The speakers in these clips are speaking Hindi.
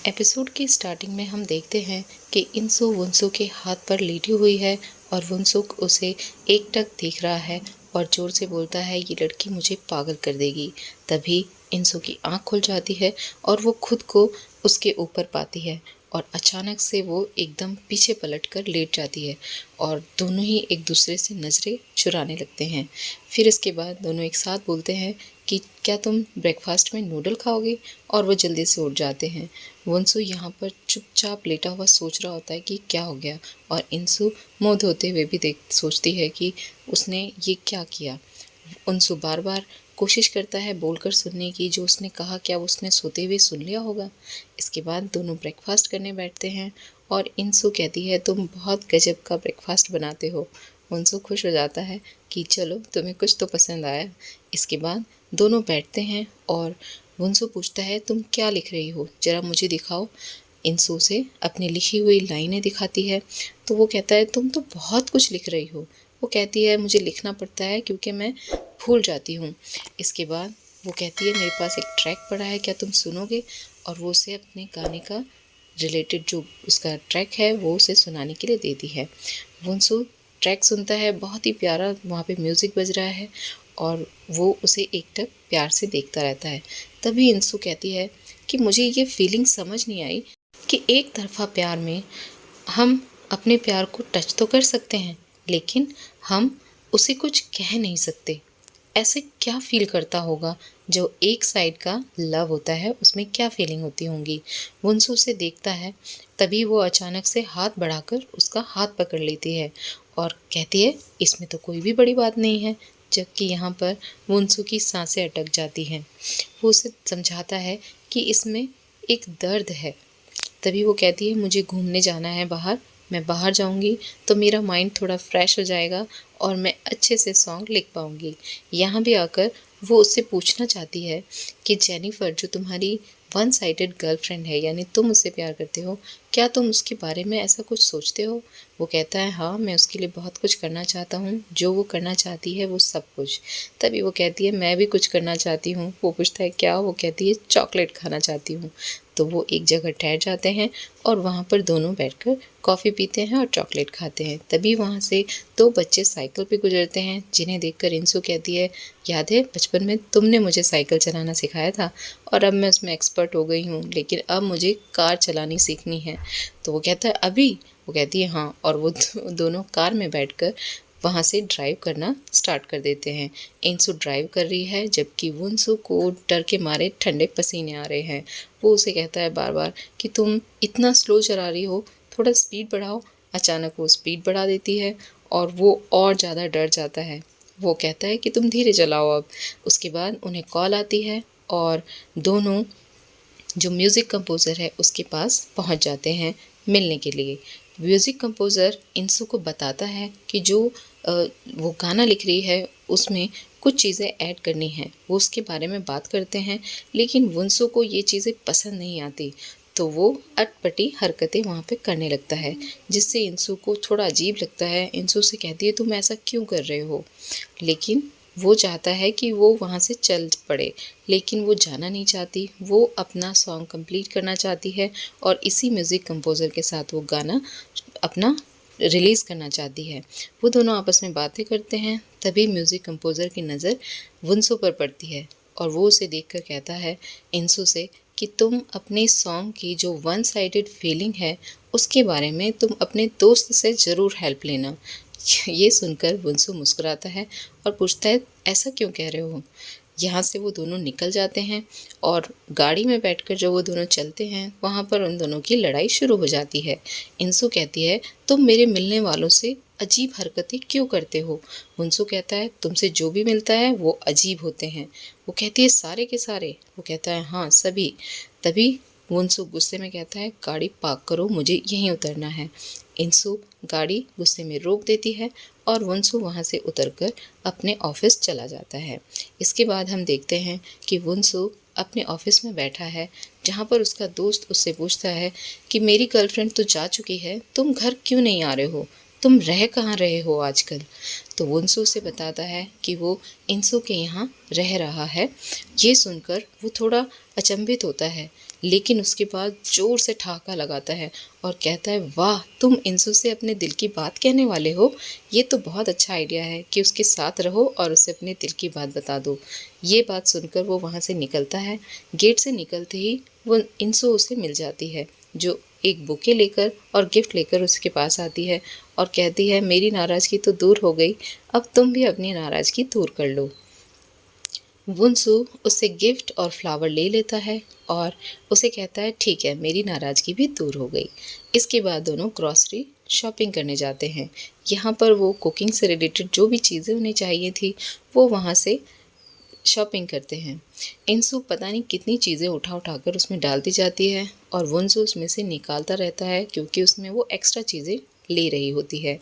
एपिसोड की स्टार्टिंग में हम देखते हैं कि इंसु वुनसु के हाथ पर लेटी हुई है और वुनसुक उसे एकटक देख रहा है और जोर से बोलता है, ये लड़की मुझे पागल कर देगी। तभी इंसु की आंख खुल जाती है और वो खुद को उसके ऊपर पाती है और अचानक से वो एकदम पीछे पलटकर लेट जाती है और दोनों ही एक दूसरे से नज़रें चुराने लगते हैं। फिर इसके बाद दोनों एक साथ बोलते हैं कि क्या तुम ब्रेकफास्ट में नूडल खाओगे, और वो जल्दी से उठ जाते हैं। वंसु यहाँ पर चुपचाप लेटा हुआ सोच रहा होता है कि क्या हो गया, और इंसु मुँह धोते हुए भी देख सोचती है कि उसने ये क्या किया। वंसु बार बार कोशिश करता है बोलकर सुनने की, जो उसने कहा क्या उसने सोते हुए सुन लिया होगा। इसके बाद दोनों ब्रेकफास्ट करने बैठते हैं और इंसु कहती है, तुम बहुत गजब का ब्रेकफास्ट बनाते हो। वंसु खुश हो जाता है कि चलो तुम्हें कुछ तो पसंद आया। इसके बाद दोनों बैठते हैं और वंसु पूछता है, तुम क्या लिख रही हो, ज़रा मुझे दिखाओ। इंसु से अपनी लिखी हुई लाइनें दिखाती है तो वो कहता है, तुम तो बहुत कुछ लिख रही हो। वो कहती है, मुझे लिखना पड़ता है क्योंकि मैं भूल जाती हूँ। इसके बाद वो कहती है, मेरे पास एक ट्रैक पड़ा है, क्या तुम सुनोगे। और वो उसे अपने गाने का रिलेटेड जो उसका ट्रैक है वो उसे सुनाने के लिए देती है। वंसु ट्रैक सुनता है, बहुत ही प्यारा वहाँ पे म्यूज़िक बज रहा है और वो उसे एकटक प्यार से देखता रहता है। तभी इंसु कहती है कि मुझे ये फीलिंग समझ नहीं आई कि एक तरफ़ा प्यार में हम अपने प्यार को टच तो कर सकते हैं लेकिन हम उसे कुछ कह नहीं सकते। ऐसे क्या फ़ील करता होगा, जो एक साइड का लव होता है उसमें क्या फीलिंग होती होंगी। वंसु उसे देखता है, तभी वो अचानक से हाथ बढ़ाकर उसका हाथ पकड़ लेती है और कहती है, इसमें तो कोई भी बड़ी बात नहीं है। जबकि यहाँ पर वंसु की सांसें अटक जाती हैं। वो उसे समझाता है कि इसमें एक दर्द है। तभी वो कहती है, मुझे घूमने जाना है बाहर, मैं बाहर जाऊंगी तो मेरा माइंड थोड़ा फ्रेश हो जाएगा और मैं अच्छे से सॉन्ग लिख पाऊंगी। यहाँ भी आकर वो उससे पूछना चाहती है कि जेनिफर, जो तुम्हारी वन साइडेड गर्लफ्रेंड है, यानी तुम उससे प्यार करते हो, क्या तुम उसके बारे में ऐसा कुछ सोचते हो। वो कहता है, हाँ, मैं उसके लिए बहुत कुछ करना चाहता हूँ, जो वो करना चाहती है वो सब कुछ। तभी वो कहती है, मैं भी कुछ करना चाहती हूँ। वो पूछता है, क्या। वो कहती है, चॉकलेट खाना चाहती हूँ। तो वो एक जगह ठहर जाते हैं और वहाँ पर दोनों बैठकर कॉफ़ी पीते हैं और चॉकलेट खाते हैं। तभी वहाँ से दो बच्चे साइकिल पे गुजरते हैं, जिन्हें देखकर इंसु कहती है, याद है बचपन में तुमने मुझे साइकिल चलाना सिखाया था और अब मैं उसमें एक्सपर्ट हो गई हूँ, लेकिन अब मुझे कार चलानी सीखनी है। तो वो कहता है, अभी। वो कहती है, हाँ। और वो दोनों कार में बैठकर वहाँ से ड्राइव करना स्टार्ट कर देते हैं। इंसु ड्राइव कर रही है जबकि वुनसु को डर के मारे ठंडे पसीने आ रहे हैं। वो उसे कहता है बार बार कि तुम इतना स्लो चला रही हो, थोड़ा स्पीड बढ़ाओ। अचानक वो स्पीड बढ़ा देती है और वो और ज़्यादा डर जाता है। वो कहता है कि तुम धीरे चलाओ अब। उसके बाद उन्हें कॉल आती है और दोनों जो म्यूज़िक कंपोज़र है उसके पास पहुंच जाते हैं मिलने के लिए। म्यूज़िक कंपोज़र इंसु को बताता है कि जो वो गाना लिख रही है उसमें कुछ चीज़ें ऐड करनी हैं। वो उसके बारे में बात करते हैं लेकिन वुनसु को ये चीज़ें पसंद नहीं आती, तो वो अटपटी हरकतें वहाँ पे करने लगता है, जिससे इंसु को थोड़ा अजीब लगता है। इंसु से कहती है, तुम ऐसा क्यों कर रहे हो। लेकिन वो चाहता है कि वो वहाँ से चल पड़े, लेकिन वो जाना नहीं चाहती। वो अपना सॉन्ग कंप्लीट करना चाहती है और इसी म्यूज़िक कंपोज़र के साथ वो गाना अपना रिलीज़ करना चाहती है। वो दोनों आपस में बातें करते हैं। तभी म्यूज़िक कंपोज़र की नज़र वुनसु पर पड़ती है और वो उसे देखकर कहता है इंसु से कि तुम अपने सॉन्ग की जो वन साइडेड फीलिंग है उसके बारे में तुम अपने दोस्त से ज़रूर हेल्प लेना। ये सुनकर वुनसु मुस्कुराता है और पूछता है, ऐसा क्यों कह रहे हो। यहाँ से वो दोनों निकल जाते हैं और गाड़ी में बैठकर जब वो दोनों चलते हैं वहाँ पर उन दोनों की लड़ाई शुरू हो जाती है। इंसु कहती है, तुम मेरे मिलने वालों से अजीब हरकतें क्यों करते हो। वुनसु कहता है, तुमसे जो भी मिलता है वो अजीब होते हैं। वो कहती है, सारे के सारे। वो कहता है, हाँ, सभी। तभी वुनसु गुस्से में कहता है, गाड़ी पार्क करो, मुझे यहीं उतरना है। इंसु गाड़ी गुस्से में रोक देती है और वुनसु वहाँ से उतरकर अपने ऑफिस चला जाता है। इसके बाद हम देखते हैं कि वुनसु अपने ऑफिस में बैठा है, जहाँ पर उसका दोस्त उससे पूछता है कि मेरी गर्लफ्रेंड तो जा चुकी है, तुम घर क्यों नहीं आ रहे हो, तुम रह कहाँ रहे हो आजकल। तो वुनसु उसे बताता है कि वो इंसु के यहाँ रह रहा है। ये सुनकर वो थोड़ा अचंभित होता है, लेकिन उसके बाद ज़ोर से ठहाका लगाता है और कहता है, वाह तुम इंसू से अपने दिल की बात कहने वाले हो। ये तो बहुत अच्छा आइडिया है कि उसके साथ रहो और उसे अपने दिल की बात बता दो। ये बात सुनकर वो वहाँ से निकलता है। गेट से निकलते ही वो इंसू उसे मिल जाती है, जो एक बुके लेकर और गिफ्ट लेकर उसके पास आती है और कहती है, मेरी नाराज़गी तो दूर हो गई, अब तुम भी अपनी नाराज़गी दूर कर लो। वुनसू उससे गिफ्ट और फ्लावर ले लेता है और उसे कहता है, ठीक है, मेरी नाराज़गी भी दूर हो गई। इसके बाद दोनों ग्रॉसरी शॉपिंग करने जाते हैं। यहाँ पर वो कुकिंग से रिलेटेड जो भी चीज़ें उन्हें चाहिए थी वो वहाँ से शॉपिंग करते हैं। इंसू पता नहीं कितनी चीज़ें उठा उठा कर उसमें डालती जाती है और वुनसू उसमें से निकालता रहता है, क्योंकि उसमें वो एक्स्ट्रा चीज़ें ले रही होती है।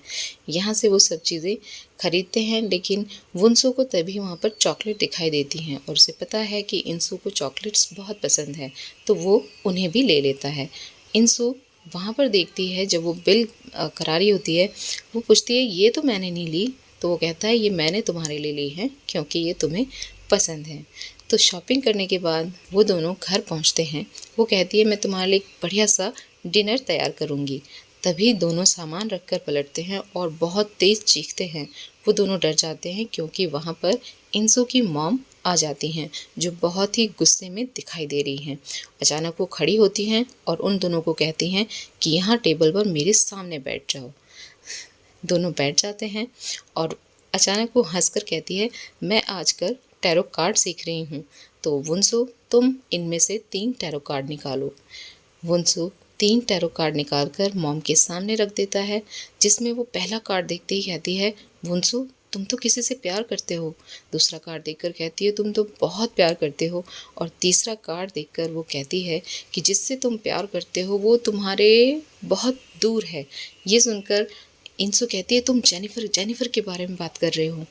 यहाँ से वो सब चीज़ें खरीदते हैं, लेकिन वुनसू को तभी वहाँ पर चॉकलेट दिखाई देती हैं और उसे पता है कि इंसू को चॉकलेट्स बहुत पसंद है, तो वो उन्हें भी ले लेता है। इंसू वहाँ पर देखती है, जब वो बिल करा रही होती है, वो पूछती है, ये तो मैंने नहीं ली। तो वो कहता है, ये मैंने तुम्हारे लिए ली है क्योंकि ये तुम्हें पसंद है। तो शॉपिंग करने के बाद वो दोनों घर पहुंचते हैं। वो कहती है, मैं तुम्हारे लिए एक बढ़िया सा डिनर तैयार करूंगी। तभी दोनों सामान रखकर पलटते हैं और बहुत तेज़ चीखते हैं। वो दोनों डर जाते हैं क्योंकि वहाँ पर इंसू की मॉम आ जाती हैं, जो बहुत ही गुस्से में दिखाई दे रही हैं। अचानक वो खड़ी होती हैं और उन दोनों को कहती हैं कि यहाँ टेबल पर मेरे सामने बैठ जाओ। दोनों बैठ जाते हैं और अचानक वो हंसकर कहती है, मैं आजकल टैरो कार्ड सीख रही हूँ, तो वुनसू तुम इनमें से 3 टैरो कार्ड निकालो। वुनसू 3 टैरो कार्ड निकालकर मॉम के सामने रख देता है, जिसमें वो पहला कार्ड देखते ही कहती है, वुनसू तुम तो किसी से प्यार करते हो। दूसरा कार्ड देखकर कहती है, तुम तो बहुत प्यार करते हो। और तीसरा कार्ड देखकर वो कहती है कि जिससे तुम प्यार करते हो वो तुम्हारे बहुत दूर है। ये सुनकर इंसू कहती है, तुम जेनिफर जेनिफर के बारे में बात कर रहे हो।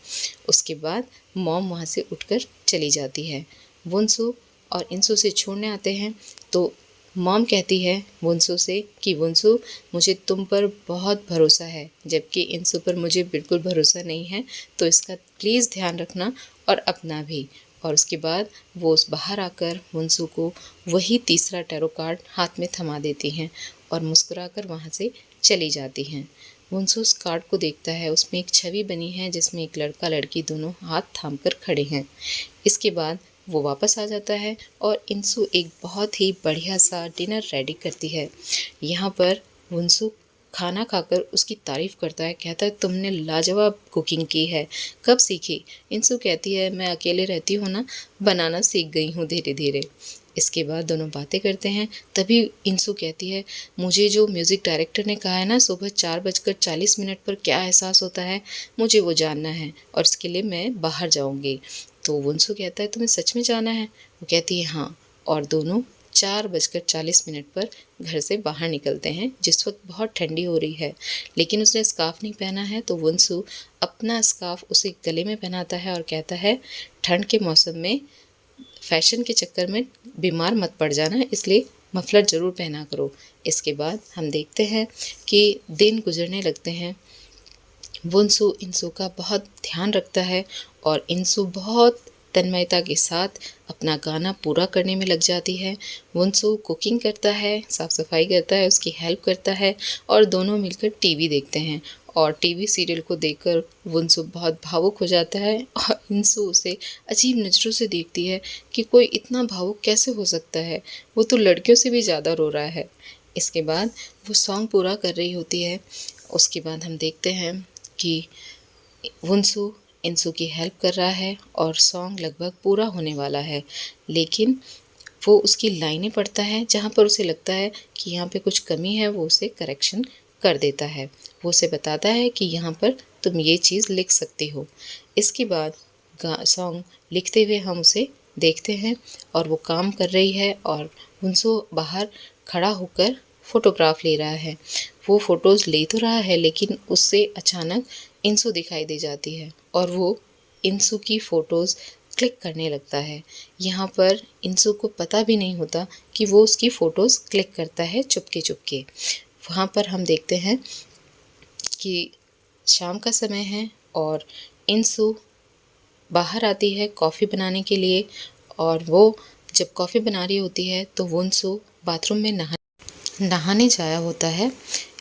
उसके बाद मॉम वहाँ से उठकर चली जाती है। वुनसू और इंसू से छोड़ने आते हैं, तो मॉम कहती है वुनसू से कि वुनसू मुझे तुम पर बहुत भरोसा है, जबकि इंसू पर मुझे बिल्कुल भरोसा नहीं है, तो इसका प्लीज़ ध्यान रखना और अपना भी। और उसके बाद वो उस बाहर आकर वुनसू को वही तीसरा टैरो कार्ड हाथ में थमा देती हैं और मुस्कुराकर वहाँ से चली जाती हैं। वुनसू उस कार्ड को देखता है, उसमें एक छवि बनी है जिसमें एक लड़का लड़की दोनों हाथ थामकर खड़े हैं। इसके बाद वो वापस आ जाता है और इंसू एक बहुत ही बढ़िया सा डिनर रेडी करती है। यहाँ पर वुनसू खाना खाकर उसकी तारीफ़ करता है, कहता है, तुमने लाजवाब कुकिंग की है, कब सीखी? इंसू कहती है, मैं अकेले रहती हूँ ना, बनाना सीख गई हूँ धीरे धीरे। इसके बाद दोनों बातें करते हैं। तभी इंसू कहती है, मुझे जो म्यूज़िक डायरेक्टर ने कहा है ना, सुबह 4:40 पर क्या एहसास होता है, मुझे वो जानना है और इसके लिए मैं बाहर जाऊँगी। तो वुनसू कहता है, तुम्हें सच में जाना है? वो कहती है, हाँ। और दोनों 4:40 पर घर से बाहर निकलते हैं, जिस वक्त बहुत ठंडी हो रही है, लेकिन उसने स्कार्फ नहीं पहना है, तो वुनसू अपना स्कार्फ उसे गले में पहनाता है और कहता है, ठंड के मौसम में फैशन के चक्कर में बीमार मत पड़ जाना, इसलिए मफलर ज़रूर पहना करो। इसके बाद हम देखते हैं कि दिन गुजरने लगते हैं। वुनसू इंसू का बहुत ध्यान रखता है और इंसू बहुत तन्मयता के साथ अपना गाना पूरा करने में लग जाती है। वुनसू कुकिंग करता है, साफ़ सफाई करता है, उसकी हेल्प करता है और दोनों मिलकर टीवी देखते हैं। और टीवी सीरियल को देखकर वुनसू बहुत भावुक हो जाता है और इंसू उसे अजीब नज़रों से देखती है कि कोई इतना भावुक कैसे हो सकता है, वो तो लड़कियों से भी ज़्यादा रो रहा है। इसके बाद वो सॉन्ग पूरा कर रही होती है। उसके बाद हम देखते हैं कि वुनसू इंसू की हेल्प कर रहा है और सॉन्ग लगभग पूरा होने वाला है, लेकिन वो उसकी लाइनें पढ़ता है, जहाँ पर उसे लगता है कि यहाँ पे कुछ कमी है, वो उसे करेक्शन कर देता है। वो उसे बताता है कि यहाँ पर तुम ये चीज़ लिख सकती हो। इसके बाद सॉन्ग लिखते हुए हम उसे देखते हैं और वो काम कर रही है और वुनसू बाहर खड़ा होकर फ़ोटोग्राफ ले रहा है। वो फ़ोटोज़ ले तो रहा है, लेकिन उससे अचानक इंसू दिखाई दे जाती है और वो इंसू की फ़ोटोज़ क्लिक करने लगता है। यहाँ पर इंसू को पता भी नहीं होता कि वो उसकी फ़ोटोज़ क्लिक करता है चुपके चुपके। वहाँ पर हम देखते हैं कि शाम का समय है और इंसू बाहर आती है कॉफ़ी बनाने के लिए और वो जब कॉफ़ी बना रही होती है तो वुंसो बाथरूम में नहाने जाया होता है,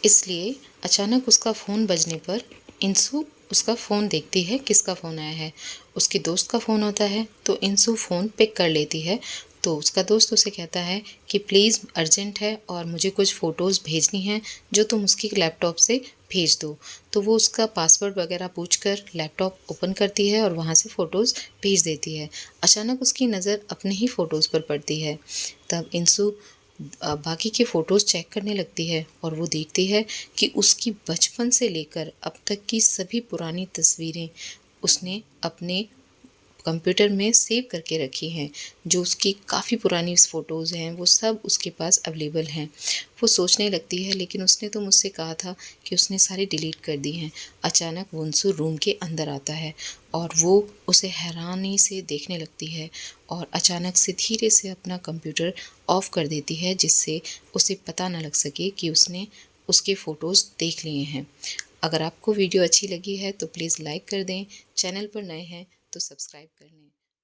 इसलिए अचानक उसका फ़ोन बजने पर इंसु उसका फ़ोन देखती है किसका फ़ोन आया है। उसके दोस्त का फ़ोन होता है तो इंसु फ़ोन पिक कर लेती है। तो उसका दोस्त उसे कहता है कि प्लीज़ अर्जेंट है और मुझे कुछ फ़ोटोज़ भेजनी हैं जो तुम उसकी लैपटॉप से भेज दो। तो वो उसका पासवर्ड वगैरह पूछकर लैपटॉप ओपन करती है और वहाँ से फ़ोटोज़ भेज देती है। अचानक उसकी नज़र अपने ही फ़ोटोज़ पर पड़ती है। तब इंसु बाकी के फ़ोटोज़ चेक करने लगती है और वो देखती है कि उसकी बचपन से लेकर अब तक की सभी पुरानी तस्वीरें उसने अपने कंप्यूटर में सेव करके रखी हैं। जो उसकी काफ़ी पुरानी फ़ोटोज़ हैं वो सब उसके पास अवेलेबल हैं। वो सोचने लगती है लेकिन उसने तो मुझसे कहा था कि उसने सारी डिलीट कर दी हैं। अचानक वुंसू रूम के अंदर आता है और वो उसे हैरानी से देखने लगती है और अचानक से धीरे से अपना कंप्यूटर ऑफ़ कर देती है जिससे उसे पता ना लग सके कि उसने उसके फ़ोटोज़ देख लिए हैं। अगर आपको वीडियो अच्छी लगी है तो प्लीज़ लाइक कर दें। चैनल पर नए हैं तो सब्सक्राइब कर लें।